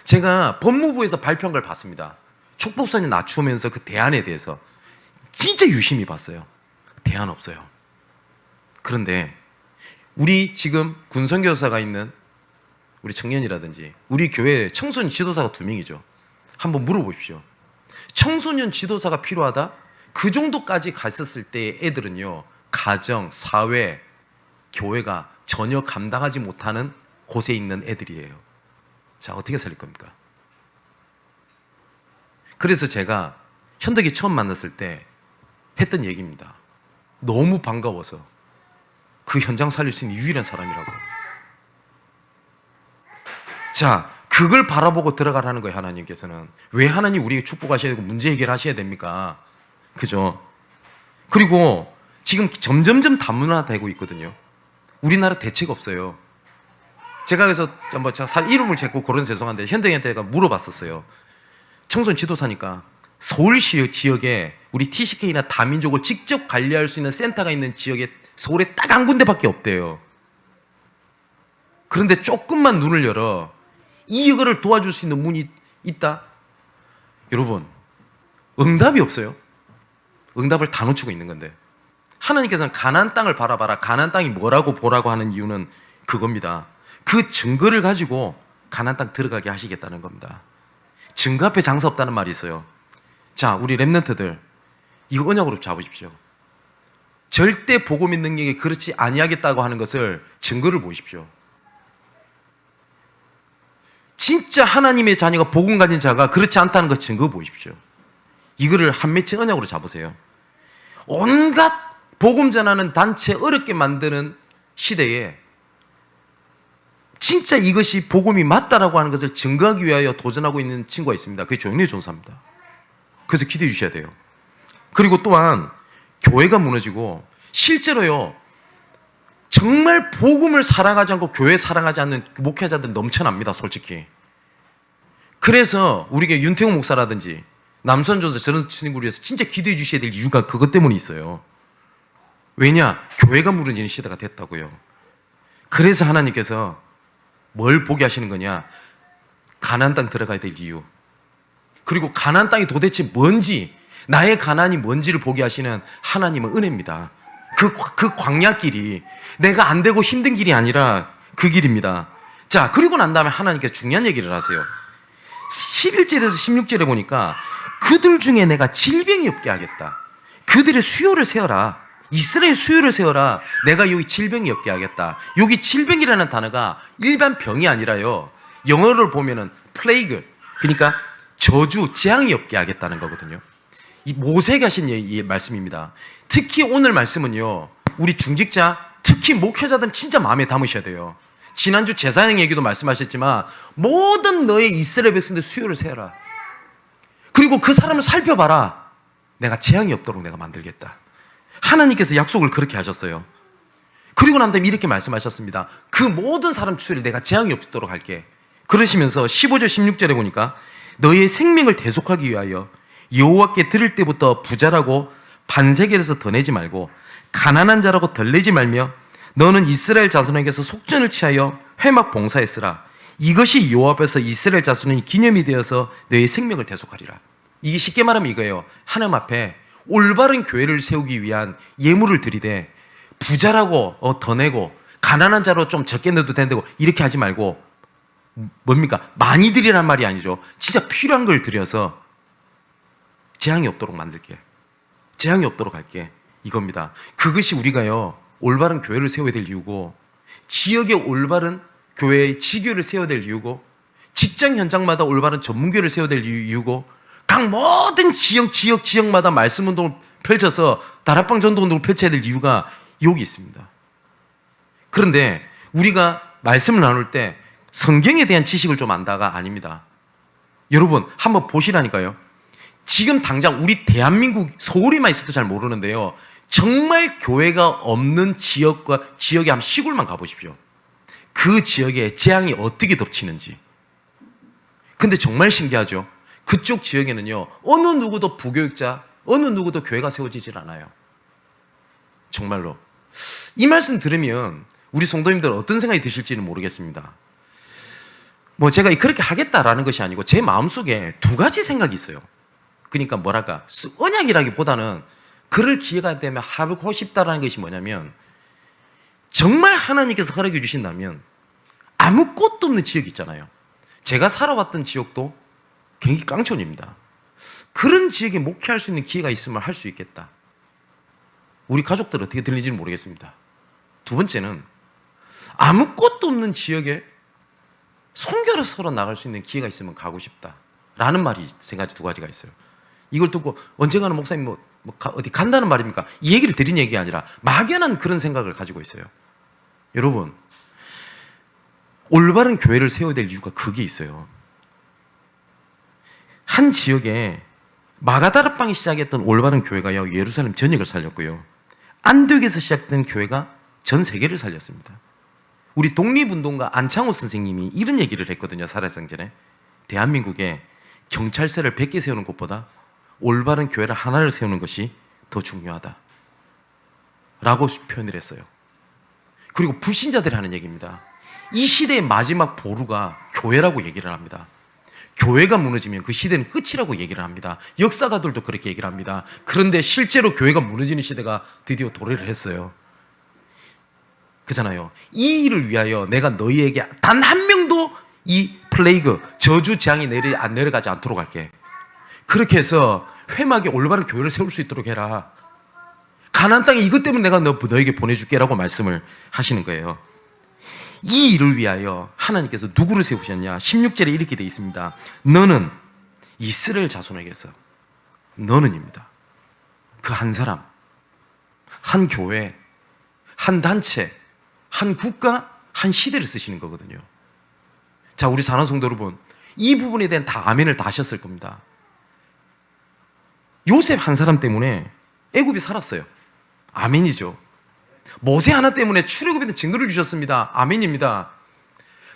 제가 법무부에서 발표한 걸 봤습니다. 촉법소년 낮추면서 그 대안에 대해서 진짜 유심히 봤어요. 대안 없어요. 그런데 우리 지금 군선교사가 있는 우리 청년이라든지 우리 교회 청소년 지도사가 2명이죠. 한번 물어보십시오. 청소년 지도사가 필요하다? 그 정도까지 갔었을 때 애들은요, 가정, 사회, 교회가 전혀 감당하지 못하는 곳에 있는 애들이에요. 자, 어떻게 살릴 겁니까? 그래서 제가 현덕이 처음 만났을 때 했던 얘기입니다. 너무 반가워서 그 현장 살릴 수 있는 유일한 사람이라고. 자, 그걸 바라보고 들어가라는 거예요. 하나님께서는. 왜 하나님 우리에게 축복하셔야 되고 문제 해결하셔야 됩니까? 그죠? 그리고 지금 점점점 다문화되고 있거든요. 우리나라 대책 없어요. 제가 그래서 제가 이름을 자꾸 고른 죄송한데 현대한테 물어봤었어요. 청소년 지도사니까 서울시 지역에 우리 TCK나 다민족을 직접 관리할 수 있는 센터가 있는 지역에 서울에 딱 한 군데밖에 없대요. 그런데 조금만 눈을 열어 이거를 도와줄 수 있는 문이 있다? 여러분, 응답이 없어요. 응답을 다 놓치고 있는 건데, 하나님께서는 가나안 땅을 바라봐라, 가나안 땅이 뭐라고 보라고 하는 이유는 그겁니다. 그 증거를 가지고 가나안 땅 들어가게 하시겠다는 겁니다. 증거 앞에 장사 없다는 말이 있어요. 자, 우리 랩런트들 이거 언약으로 잡으십시오. 절대 복음의 능력이 그렇지 아니하겠다고 하는 것을 증거를 보십시오. 진짜 하나님의 자녀가 복음 가진 자가 그렇지 않다는 것 증거 보십시오. 이거를 한 맺힌 언약으로 잡으세요. 온갖 복음 전하는 단체 어렵게 만드는 시대에 진짜 이것이 복음이 맞다라고 하는 것을 증거하기 위하여 도전하고 있는 친구가 있습니다. 그게 조영래 전사입니다. 그래서 기대해 주셔야 돼요. 그리고 또한 교회가 무너지고 실제로요, 정말 복음을 사랑하지 않고 교회 사랑하지 않는 목회자들 넘쳐납니다. 솔직히. 그래서 우리가 윤태용 목사라든지 남선전사 저런 친구를 위해서 진짜 기도해 주셔야 될 이유가 그것 때문에 있어요. 왜냐? 교회가 무너지는 시대가 됐다고요. 그래서 하나님께서 뭘 보게 하시는 거냐? 가나안 땅 들어가야 될 이유, 그리고 가나안 땅이 도대체 뭔지, 나의 가나안이 뭔지를 보게 하시는 하나님은 은혜입니다. 그 광야길이 내가 안 되고 힘든 길이 아니라 그 길입니다. 자, 그리고 난 다음에 하나님께서 중요한 얘기를 하세요. 11절에서 16절에 보니까 그들 중에 내가 질병이 없게 하겠다. 그들의 수요를 세워라. 이스라엘 수요를 세워라. 내가 여기 질병이 없게 하겠다. 여기 질병이라는 단어가 일반 병이 아니라요, 영어를 보면은 플레이그, 그러니까 저주, 재앙이 없게 하겠다는 거거든요. 이 모세에게 하신 이 말씀입니다. 특히 오늘 말씀은요, 우리 중직자, 특히 목회자들은 진짜 마음에 담으셔야 돼요. 지난주 제사장 얘기도 말씀하셨지만 모든 너의 이스라엘 백성들 수요를 세워라. 그리고 그 사람을 살펴봐라. 내가 재앙이 없도록 내가 만들겠다. 하나님께서 약속을 그렇게 하셨어요. 그리고 난 다음에 이렇게 말씀하셨습니다. 그 모든 사람 추리를 내가 재앙이 없도록 할게. 그러시면서 15절 16절에 보니까 너의 생명을 대속하기 위하여 여호와께 들을 때부터 부자라고 반세겔에서 더 내지 말고 가난한 자라고 덜 내지 말며 너는 이스라엘 자손에게서 속전을 취하여 회막 봉사했으라. 이것이 여호와 앞에서 이스라엘 자손의 기념이 되어서 너의 생명을 대속하리라. 이게 쉽게 말하면 이거예요. 하나님 앞에 올바른 교회를 세우기 위한 예물을 드리되 부자라고 더 내고 가난한 자로 좀 적게 내도 된다고 이렇게 하지 말고, 뭡니까? 많이 드리란 말이 아니죠. 진짜 필요한 걸 드려서 재앙이 없도록 만들게, 재앙이 없도록 할게, 이겁니다. 그것이 우리가요, 올바른 교회를 세워야 될 이유고, 지역의 올바른 교회의 지교를 세워야 될 이유고, 직장 현장마다 올바른 전문교회를 세워야 될 이유고, 각 모든 지역마다 말씀 운동을 펼쳐서 다락방 전도운동을 펼쳐야 될 이유가 여기 있습니다. 그런데 우리가 말씀을 나눌 때 성경에 대한 지식을 좀 안다가 아닙니다. 여러분 한번 보시라니까요. 지금 당장 우리 대한민국 서울에만 있어도 잘 모르는데요. 정말 교회가 없는 지역의 한 시골만 가보십시오. 그 지역에 재앙이 어떻게 덮치는지. 근데 정말 신기하죠. 그쪽 지역에는요, 어느 누구도 부교육자, 어느 누구도 교회가 세워지질 않아요. 정말로. 이 말씀 들으면 우리 성도님들 어떤 생각이 드실지는 모르겠습니다. 뭐 제가 그렇게 하겠다라는 것이 아니고 제 마음속에 두 가지 생각이 있어요. 그러니까 뭐랄까, 언약이라기보다는 그럴 기회가 되면 하고 싶다라는 것이 뭐냐면, 정말 하나님께서 허락해 주신다면 아무것도 없는 지역 있잖아요. 제가 살아왔던 지역도 굉장히 깡촌입니다. 그런 지역에 목회할 수 있는 기회가 있으면 할 수 있겠다. 우리 가족들 어떻게 들리지는 모르겠습니다. 두 번째는 아무것도 없는 지역에 선교를 서로 나갈 수 있는 기회가 있으면 가고 싶다라는 말이 세 가지, 두 가지가 있어요. 이걸 듣고 언젠가는 목사님 어디 간다는 말입니까? 이 얘기를 드린 얘기가 아니라 막연한 그런 생각을 가지고 있어요. 여러분, 올바른 교회를 세워야 될 이유가 그게 있어요. 한 지역에 마가다락방이 시작했던 올바른 교회가요, 예루살렘 전역을 살렸고요, 안디옥에서 시작된 교회가 전 세계를 살렸습니다. 우리 독립운동가 안창호 선생님이 이런 얘기를 했거든요. 살아생전에. 대한민국에 경찰서를 100개 세우는 것보다 올바른 교회를 하나를 세우는 것이 더 중요하다 라고 표현을 했어요. 그리고 불신자들이 하는 얘기입니다. 이 시대의 마지막 보루가 교회라고 얘기를 합니다. 교회가 무너지면 그 시대는 끝이라고 얘기를 합니다. 역사가들도 그렇게 얘기를 합니다. 그런데 실제로 교회가 무너지는 시대가 드디어 도래를 했어요. 그잖아요. 이 일을 위하여 내가 너희에게 단 한 명도 이 플레이그, 저주 재앙이 안 내려가지 않도록 할게. 그렇게 해서 회막에 올바른 교회를 세울 수 있도록 해라. 가나안 땅에 이것 때문에 내가 너에게 보내줄게라고 말씀을 하시는 거예요. 이 일을 위하여 하나님께서 누구를 세우셨냐? 16절에 이렇게 되어 있습니다. 너는 이스라엘 자손에게서, 너는입니다. 그 한 사람, 한 교회, 한 단체, 한 국가, 한 시대를 쓰시는 거거든요. 자, 우리 사랑하는 성도 여러분, 이 부분에 대한 다 아멘을 다 하셨을 겁니다. 요셉 한 사람 때문에 애굽이 살았어요. 아멘이죠. 모세 하나 때문에 출애굽에 증거를 주셨습니다. 아멘입니다.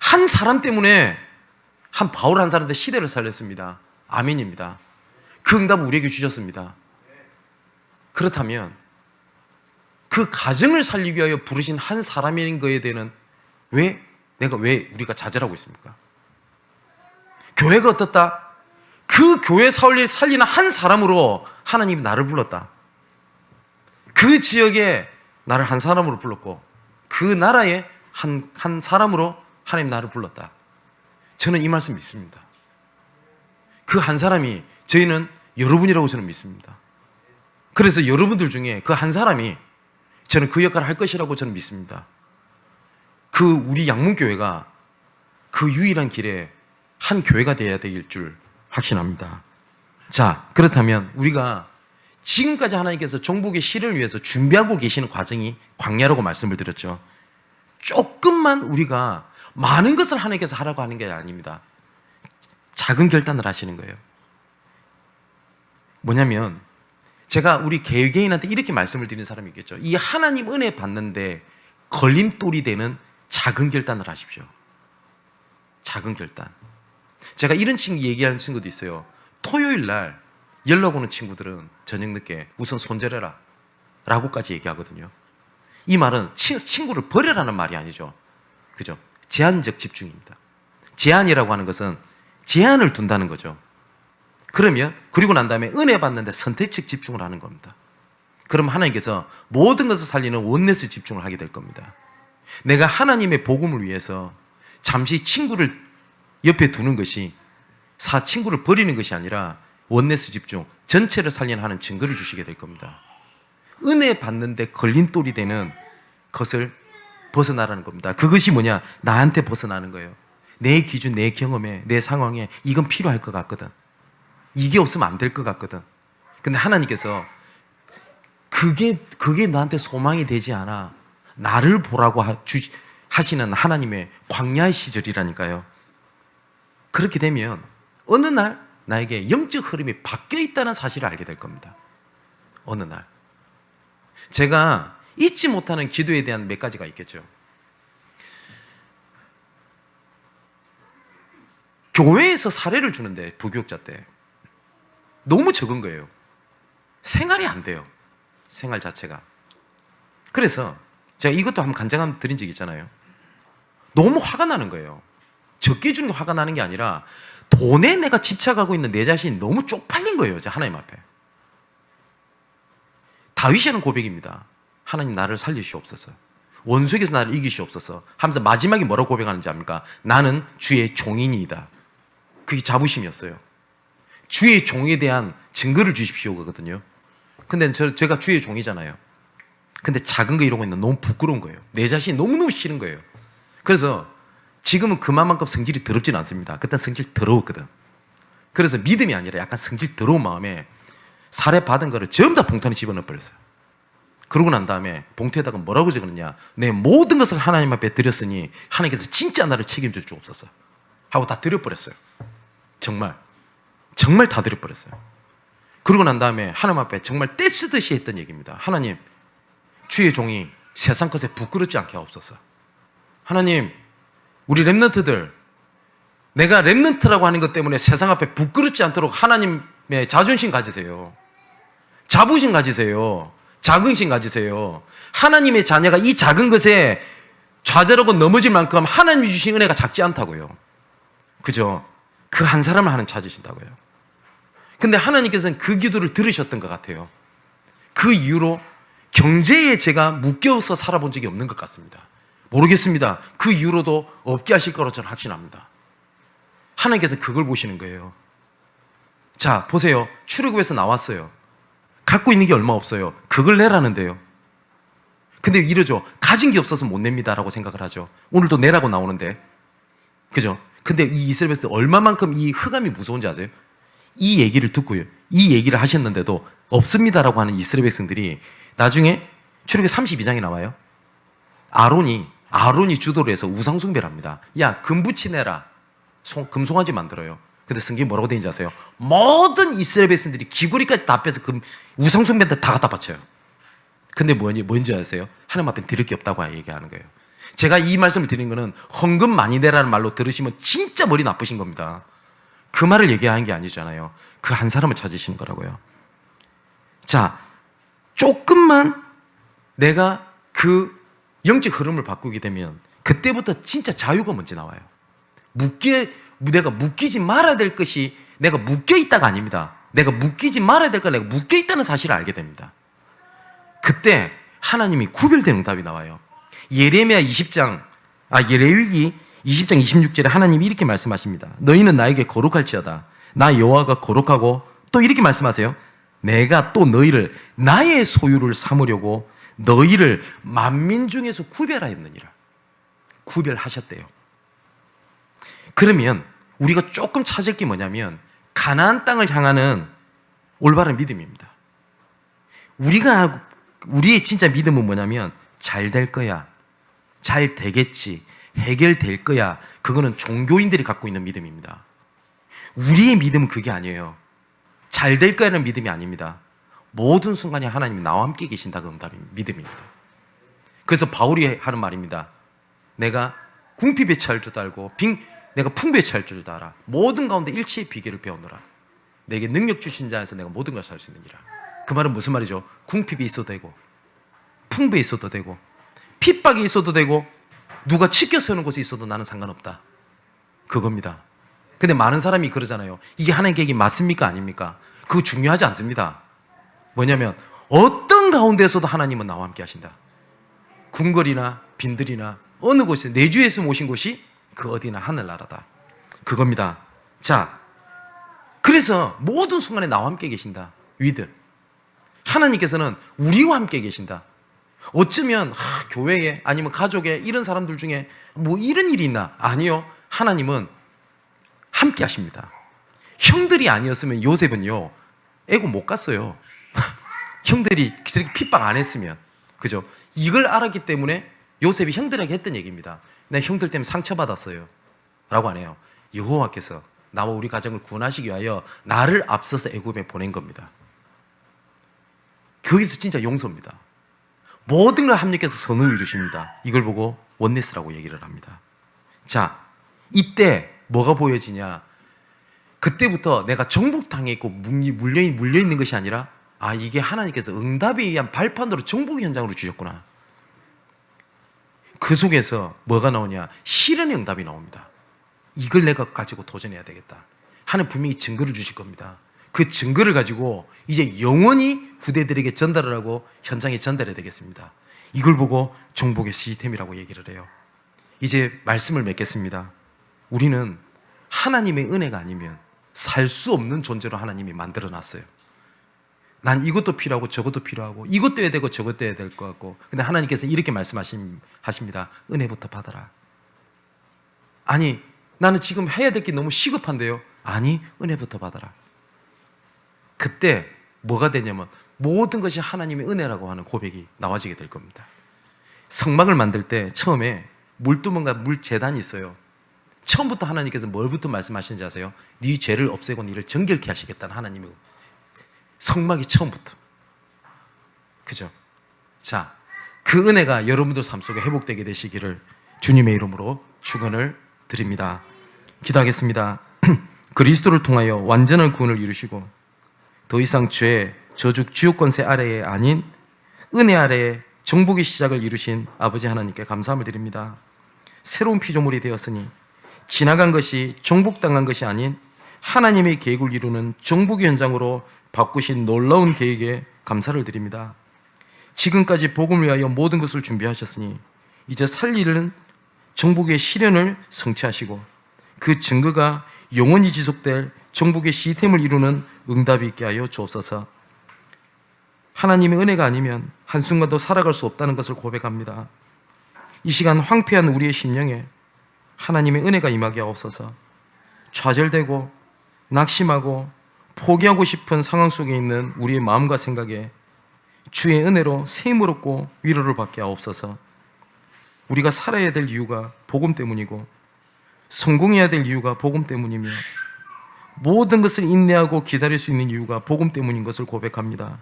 한 사람 때문에, 한 바울 한 사람한테 시대를 살렸습니다. 아멘입니다. 그 응답을 우리에게 주셨습니다. 그렇다면 그 가정을 살리기 위하여 부르신 한 사람인 거에 대해는 왜 우리가 좌절하고 있습니까? 교회가 어떻다? 그 교회 살리는 한 사람으로 하나님이 나를 불렀다. 그 지역에 나를 한 사람으로 불렀고, 그 나라에 한 사람으로 하나님 나를 불렀다. 저는 이 말씀 믿습니다. 그 한 사람이 저희는 여러분이라고 저는 믿습니다. 그래서 여러분들 중에 그 한 사람이 저는 그 역할을 할 것이라고 저는 믿습니다. 그 우리 양문교회가 그 유일한 길에 한 교회가 되어야 될 줄 확신합니다. 자, 그렇다면 우리가 지금까지 하나님께서 정복의 실을 위해서 준비하고 계시는 과정이 광야라고 말씀을 드렸죠. 조금만 우리가 많은 것을 하나님께서 하라고 하는 게 아닙니다. 작은 결단을 하시는 거예요. 뭐냐면 제가 우리 개개인한테 이렇게 말씀을 드리는 사람이 있겠죠. 이 하나님 은혜 받는데 걸림돌이 되는 작은 결단을 하십시오. 작은 결단. 제가 이런 얘기하는 친구도 있어요. 토요일 날 연락 오는 친구들은 저녁 늦게 우선 손절해라 라고까지 얘기하거든요. 이 말은 친구를 버려라는 말이 아니죠. 그죠? 제한적 집중입니다. 제한이라고 하는 것은 제한을 둔다는 거죠. 그리고 난 다음에 은혜 받는데 선택적 집중을 하는 겁니다. 그럼 하나님께서 모든 것을 살리는 원내스 집중을 하게 될 겁니다. 내가 하나님의 복음을 위해서 잠시 친구를 옆에 두는 것이, 친구를 버리는 것이 아니라 원내스 집중, 전체를 살리는 하는 증거를 주시게 될 겁니다. 은혜 받는데 걸림돌이 되는 것을 벗어나라는 겁니다. 그것이 뭐냐? 나한테 벗어나는 거예요. 내 기준, 내 경험에, 내 상황에 이건 필요할 것 같거든. 이게 없으면 안 될 것 같거든. 근데 하나님께서 그게 너한테 소망이 되지 않아. 나를 보라고 하시는 하나님의 광야의 시절이라니까요. 그렇게 되면 어느 날 나에게 영적 흐름이 바뀌어 있다는 사실을 알게 될 겁니다. 어느 날. 제가 잊지 못하는 기도에 대한 몇 가지가 있겠죠. 교회에서 사례를 주는데, 부교육자 때 너무 적은 거예요. 생활이 안 돼요. 생활 자체가. 그래서 제가 이것도 한번 간증함 드린 적 있잖아요. 너무 화가 나는 거예요. 적게 주는 게 화가 나는 게 아니라 돈에 내가 집착하고 있는 내 자신이 너무 쪽팔린 거예요. 하나님 앞에. 다윗이 하는 고백입니다. 하나님 나를 살리시옵소서. 원수에게서 나를 이기시옵소서 하면서 마지막에 뭐라고 고백하는지 압니까? 나는 주의 종이니이다. 그게 자부심이었어요. 주의 종에 대한 증거를 주십시오 거거든요. 근데 제가 주의 종이잖아요. 근데 작은 거 이러고 있는 너무 부끄러운 거예요. 내 자신이 너무너무 싫은 거예요. 그래서 지금은 그만큼 성질이 더럽지는 않습니다. 그때 성질 더러웠거든. 그래서 믿음이 아니라 약간 성질 더러운 마음에 사례 받은 거를 전부 다 봉투 안에 집어넣어 버렸어요. 그러고 난 다음에 봉투에다가 뭐라고 적었느냐, 내 모든 것을 하나님 앞에 드렸으니 하나님께서 진짜 나를 책임져 주옵소서 하고 다 드려버렸어요. 정말 다 드려버렸어요. 그러고 난 다음에 하나님 앞에 정말 떼쓰듯이 했던 얘기입니다. 하나님, 주의 종이 세상 것에 부끄럽지 않게 하옵소서. 하나님, 우리 렘넌트들, 내가 렘넌트라고 하는 것 때문에 세상 앞에 부끄럽지 않도록 하나님의 자존심 가지세요. 자부심 가지세요. 자긍심 가지세요. 하나님의 자녀가 이 작은 것에 좌절하고 넘어질 만큼 하나님이 주신 은혜가 작지 않다고요. 그죠? 그 한 사람을 하나님 찾으신다고요. 근데 하나님께서는 그 기도를 들으셨던 것 같아요. 그 이후로 경제에 제가 묶여서 살아본 적이 없는 것 같습니다. 모르겠습니다. 그 이후로도 없게 하실 거로 저는 확신합니다. 하나님께서 그걸 보시는 거예요. 자, 보세요. 출애굽에서 나왔어요. 갖고 있는 게 얼마 없어요. 그걸 내라는데요. 근데 이러죠. 가진 게 없어서 못 냅니다라고 생각을 하죠. 오늘도 내라고 나오는데. 그죠? 근데 이 이스라엘 백성 얼마만큼 이 흑암이 무서운지 아세요? 이 얘기를 듣고요. 이 얘기를 하셨는데도 없습니다라고 하는 이스라엘 백성들이 나중에 출애굽기 32장에 나와요. 아론이 주도를 해서 우상 숭배를 합니다. 야, 금붙이 내라. 금송아지 만들어요. 근데 성경이 뭐라고 되는지 아세요? 모든 이스라엘 백성들이 귀걸이까지 다 빼서 우상 숭배한테 다 갖다 바쳐요. 근데 뭔지 아세요? 하나님 앞에 드릴 게 없다고 얘기하는 거예요. 제가 이 말씀을 드린 거는 헌금 많이 내라는 말로 들으시면 진짜 머리 나쁘신 겁니다. 그 말을 얘기하는 게 아니잖아요. 그 한 사람을 찾으시는 거라고요. 자, 조금만 내가 그 영적 흐름을 바꾸게 되면 그때부터 진짜 자유가 먼저 나와요. 내가 묶이지 말아야 될 것이 내가 묶여 있다가 아닙니다. 내가 묶이지 말아야 될 거 내가 묶여 있다는 사실을 알게 됩니다. 그때 하나님이 구별된 응답이 나와요. 예레위기 20장 26절에 하나님이 이렇게 말씀하십니다. 너희는 나에게 거룩할지어다. 나 여호와가 거룩하고, 또 이렇게 말씀하세요. 내가 또 너희를 나의 소유를 삼으려고 너희를 만민 중에서 구별하였느니라. 구별하셨대요. 그러면 우리가 조금 찾을 게 뭐냐면 가나안 땅을 향하는 올바른 믿음입니다. 우리의 진짜 믿음은 뭐냐면 잘 될 거야, 잘 되겠지, 해결될 거야. 그거는 종교인들이 갖고 있는 믿음입니다. 우리의 믿음은 그게 아니에요. 잘 될 거야는 믿음이 아닙니다. 모든 순간에 하나님이 나와 함께 계신다고 믿음입니다. 그래서 바울이 하는 말입니다. 내가 궁핍에 처할 줄도 알고 내가 풍부에 처할 줄도 알아. 모든 가운데 일체의 비결을 배우노라. 내게 능력 주신 자에서 내가 모든 것을 할 수 있느니라. 그 말은 무슨 말이죠? 궁핍이 있어도 되고, 풍부에 있어도 되고, 핍박이 있어도 되고, 누가 치켜 세우는 곳에 있어도 나는 상관없다. 그겁니다. 근데 많은 사람이 그러잖아요. 이게 하나님 계획이 맞습니까? 아닙니까? 그거 중요하지 않습니다. 뭐냐면 어떤 가운데서도 하나님은 나와 함께 하신다. 궁궐이나 빈들이나 어느 곳에 내주에서 모신 곳이 그 어디나 하늘나라다. 그겁니다. 자, 그래서 모든 순간에 나와 함께 계신다. 위드. 하나님께서는 우리와 함께 계신다. 어쩌면 교회에 아니면 가족에 이런 사람들 중에 뭐 이런 일이 있나? 아니요. 하나님은 함께 하십니다. 형들이 아니었으면 요셉은요 애고 못 갔어요. 형들이 저렇게 핍박 안 했으면, 그죠? 이걸 알았기 때문에 요셉이 형들에게 했던 얘기입니다. 내 형들 때문에 상처받았어요 라고 하네요. 여호와께서 나와 우리 가정을 구원하시기 위하여 나를 앞서서 애굽에 보낸 겁니다. 거기서 진짜 용서입니다. 모든 걸 합력해서 선을 이루십니다. 이걸 보고 원네스라고 얘기를 합니다. 자, 이때 뭐가 보여지냐? 그때부터 내가 정복당해 있고 물려있는 것이 아니라, 아, 이게 하나님께서 응답에 의한 발판으로 정복의 현장으로 주셨구나. 그 속에서 뭐가 나오냐? 실현의 응답이 나옵니다. 이걸 내가 가지고 도전해야 되겠다. 하나님 분명히 증거를 주실 겁니다. 그 증거를 가지고 이제 영원히 후대들에게 전달을 하고 현장에 전달해야 되겠습니다. 이걸 보고 정복의 시스템이라고 얘기를 해요. 이제 말씀을 맺겠습니다. 우리는 하나님의 은혜가 아니면 살 수 없는 존재로 하나님이 만들어놨어요. 난 이것도 필요하고 저것도 필요하고 이것도 해야 되고 저것도 해야 될 것 같고, 근데 하나님께서 이렇게 말씀하십니다. 은혜부터 받아라. 아니, 나는 지금 해야 될 게 너무 시급한데요. 아니, 은혜부터 받아라. 그때 뭐가 되냐면 모든 것이 하나님의 은혜라고 하는 고백이 나와지게 될 겁니다. 성막을 만들 때 처음에 물두멍과 물재단이 있어요. 처음부터 하나님께서 뭘부터 말씀하시는지 아세요? 네 죄를 없애고 네를 정결케 하시겠다는 하나님의 성막이 처음부터. 그죠? 자, 그 은혜가 여러분들 삶 속에 회복되게 되시기를 주님의 이름으로 축원을 드립니다. 기도하겠습니다. 그리스도를 통하여 완전한 구원을 이루시고 더 이상 죄, 저주, 지옥 권세 아래에 아닌 은혜 아래에 정복의 시작을 이루신 아버지 하나님께 감사함을 드립니다. 새로운 피조물이 되었으니 지나간 것이 정복당한 것이 아닌 하나님의 계획을 이루는 정복의 현장으로 바꾸신 놀라운 계획에 감사를 드립니다. 지금까지 복음을 위하여 모든 것을 준비하셨으니 이제 살리는 정복의 실현을 성취하시고 그 증거가 영원히 지속될 정복의 시스템을 이루는 응답이 있게 하여 주옵소서. 하나님의 은혜가 아니면 한순간도 살아갈 수 없다는 것을 고백합니다. 이 시간 황폐한 우리의 심령에 하나님의 은혜가 임하게 하옵소서. 좌절되고 낙심하고 포기하고 싶은 상황 속에 있는 우리의 마음과 생각에 주의 은혜로 셈을 얻고 위로를 받게 하옵소서. 우리가 살아야 될 이유가 복음 때문이고 성공해야 될 이유가 복음 때문이며 모든 것을 인내하고 기다릴 수 있는 이유가 복음 때문인 것을 고백합니다.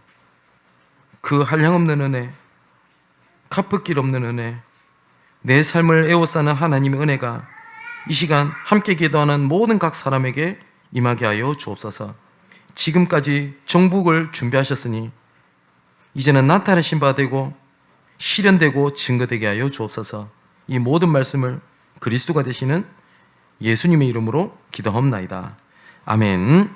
그 한량없는 은혜, 갚을 없는 은혜, 내 삶을 에워싸는 하나님의 은혜가 이 시간 함께 기도하는 모든 각 사람에게 임하게 하여 주옵소서. 지금까지 정복을 준비하셨으니 이제는 나타내신 바 되고 실현되고 증거되게 하여 주옵소서. 이 모든 말씀을 그리스도가 되시는 예수님의 이름으로 기도하옵나이다. 아멘.